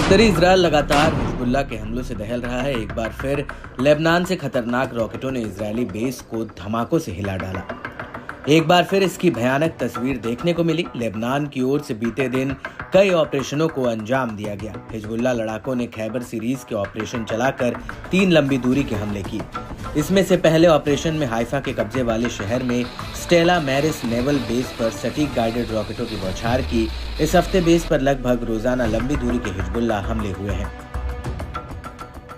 उत्तरी इजराइल लगातार हिजबुल्लाह के हमलों से दहल रहा है। एक बार फिर लेबनान से खतरनाक रॉकेटों ने इजरायली बेस को धमाकों से हिला डाला। एक बार फिर इसकी भयानक तस्वीर देखने को मिली। लेबनान की ओर से बीते दिन कई ऑपरेशनों को अंजाम दिया गया। हिजबुल्लाह लड़ाकों ने खैबर सीरीज के ऑपरेशन चलाकर 3 लंबी दूरी के हमले किए। इसमें से पहले ऑपरेशन में हाइफा के कब्जे वाले शहर में स्टेला मैरिस नेवल बेस पर सटीक गाइडेड रॉकेटों की बौछार की। इस हफ्ते बेस पर लगभग रोजाना लंबी दूरी के हिजबुल्लाह हमले हुए हैं।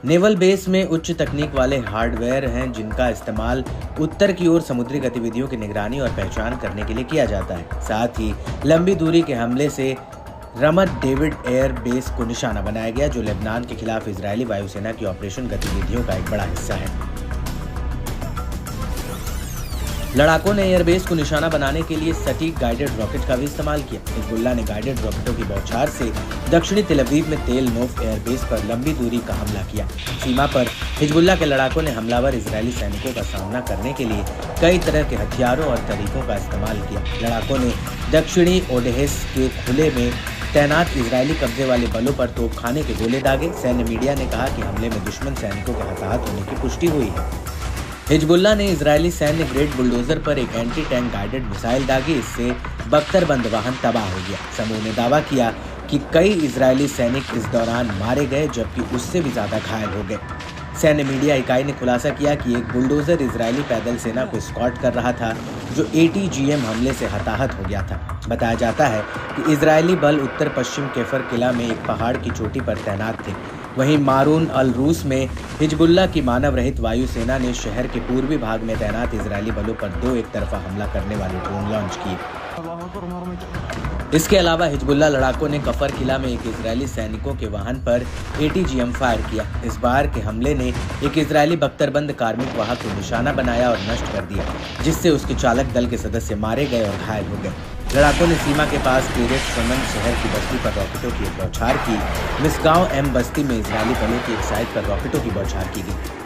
नेवल बेस में उच्च तकनीक वाले हार्डवेयर हैं जिनका इस्तेमाल उत्तर की ओर समुद्री गतिविधियों की निगरानी और पहचान करने के लिए किया जाता है। साथ ही लंबी दूरी के हमले से रमत डेविड एयर बेस को निशाना बनाया गया, जो लेबनान के खिलाफ इजरायली वायुसेना की ऑपरेशन गतिविधियों का एक बड़ा हिस्सा है। लड़ाकों ने एयरबेस को निशाना बनाने के लिए सटीक गाइडेड रॉकेट का भी इस्तेमाल किया। हिजबुल्लाह ने गाइडेड रॉकेटों की बौछार से दक्षिणी तेल अवीव में तेल नोफ एयरबेस पर लंबी दूरी का हमला किया। सीमा पर हिजबुल्लाह के लड़ाकों ने हमलावर इजरायली सैनिकों का सामना करने के लिए कई तरह के हथियारों और तरीकों का इस्तेमाल किया। लड़ाकों ने दक्षिणी ओडेहेस के खुले में तैनात इजरायली कब्जे वाले बलों पर तोपखाने के गोले दागे। सैन्य मीडिया ने कहा कि हमले में दुश्मन सैनिकों के हताहत होने की पुष्टि हुई है। हिजबुल्लाह ने इजरायली सैन्य ग्रेड बुलडोजर पर एक एंटी टैंक गाइडेड मिसाइल दागी। इससे बख्तरबंद वाहन तबाह हो गया। समूह ने दावा किया कि कई इजरायली सैनिक इस दौरान मारे गए, जबकि उससे भी ज्यादा घायल हो गए। सैन्य मीडिया इकाई ने खुलासा किया कि एक बुलडोजर इजरायली पैदल सेना को एस्कॉर्ट कर रहा था, जो ATGM हमले से हताहत हो गया था। बताया जाता है कि इजरायली बल उत्तर पश्चिम केफर किला में एक पहाड़ की चोटी पर तैनात थे। वहीं मारून अल रूस में हिजबुल्लाह की मानव रहित वायुसेना ने शहर के पूर्वी भाग में तैनात इजरायली बलों पर 2 एक तरफा हमला करने वाले ड्रोन लॉन्च किए। इसके अलावा हिजबुल्लाह लड़ाकों ने कफर किला में एक इजरायली सैनिकों के वाहन पर ATGM फायर किया। इस बार के हमले ने एक इजरायली बख्तरबंद कार्मिक वाहक को निशाना बनाया और नष्ट कर दिया, जिससे उसके चालक दल के सदस्य मारे गए और घायल हो गए। लड़ाकों ने सीमा के पास किरेत शमन शहर की बस्ती पर रॉकेटों की एक बौछार की। मिसगांव M बस्ती में इजरायली बलों की एक साइट पर रॉकेटों की बौछार की गई।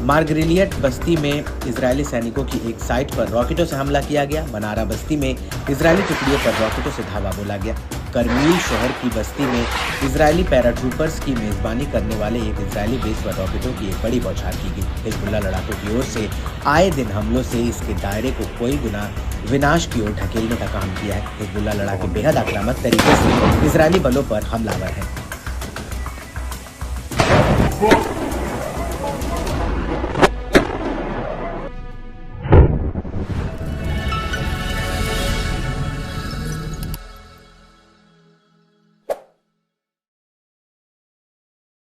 मार्गरिलियट बस्ती में इजरायली सैनिकों की एक साइट पर रॉकेटों से हमला किया गया। मनारा बस्ती में इजरायली टुकड़ियों पर रॉकेटों से धावा बोला गया। करमील शहर की बस्ती में इजरायली पैराट्रूपर्स की मेजबानी करने वाले एक इजरायली बेस पर रॉकेटों की एक बड़ी बौछार की गई। हिजबुल्लाह लड़ाकों की ओर से आए दिन हमलों से इसके दायरे को कोई गुना विनाश की ओर ढकेलने का काम किया है। हिजबुल्लाह लड़ाके बेहद आक्रामक तरीके से इजरायली बलों पर हमलावर है।